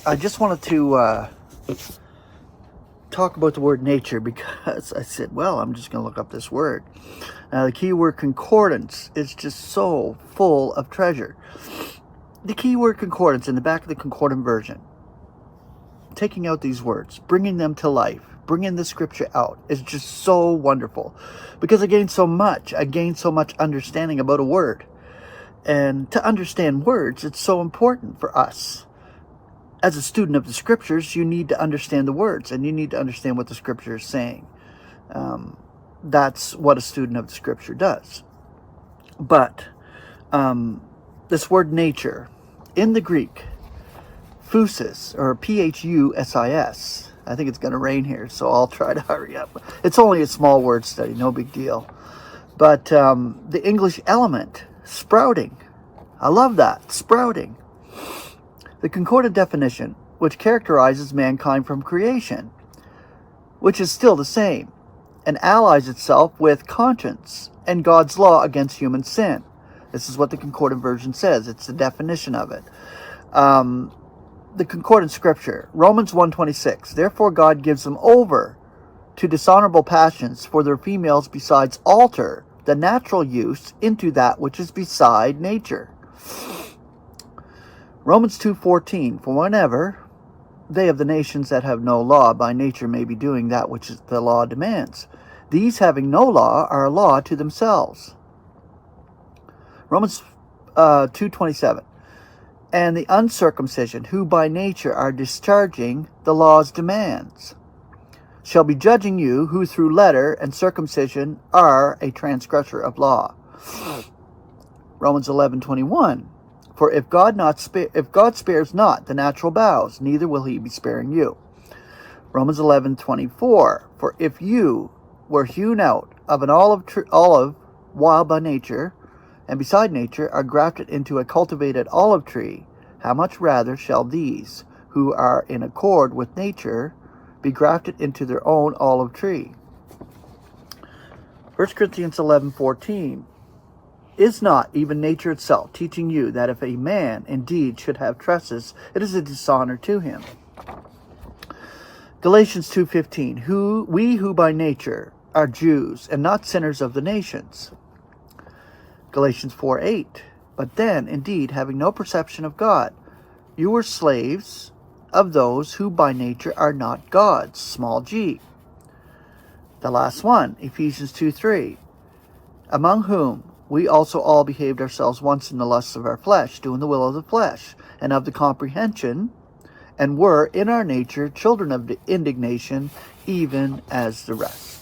I just wanted to talk about the word nature because I said, well, I'm just going to look up this word. The keyword concordance is just so full of treasure. The keyword concordance in the back of the concordant version, taking out these words, bringing them to life, bringing the scripture out is just so wonderful because I gained so much understanding about a word. And to understand words, it's so important for us. As a student of the scriptures, you need to understand the words and you need to understand what the scripture is saying. That's what a student of the scripture does. But this word nature, in the Greek, phusis, or Phusis, I think it's going to rain here, so I'll try to hurry up. It's only a small word study, no big deal. But the English element, sprouting. I love that, sprouting. The concordant definition, which characterizes mankind from creation, which is still the same, and allies itself with conscience and God's law against human sin. This is what the concordant version says. It's the definition of it. The concordant scripture, Romans 1:26. Therefore God gives them over to dishonorable passions for their females, besides alter the natural use into that which is beside nature. Romans 2:14. For whenever they of the nations that have no law by nature may be doing that which the law demands, these having no law are a law to themselves. Romans 2:27. And the uncircumcision, who by nature are discharging the law's demands, shall be judging you, who through letter and circumcision are a transgressor of law. Romans 11:21. For if God spares not the natural boughs, neither will he be sparing you. Romans 11:24. For if you were hewn out of an olive while by nature, and beside nature are grafted into a cultivated olive tree, how much rather shall these, who are in accord with nature, be grafted into their own olive tree? 1 Corinthians 11:14. Is not even nature itself teaching you that if a man indeed should have tresses, it is a dishonor to him? Galatians 2:15. We who by nature are Jews and not sinners of the nations. Galatians 4:8. But then, indeed, having no perception of God, you were slaves of those who by nature are not gods, small g. The last one, Ephesians 2:3. Among whom we also all behaved ourselves once in the lusts of our flesh, doing the will of the flesh, and of the comprehension, and were in our nature children of indignation, even as the rest.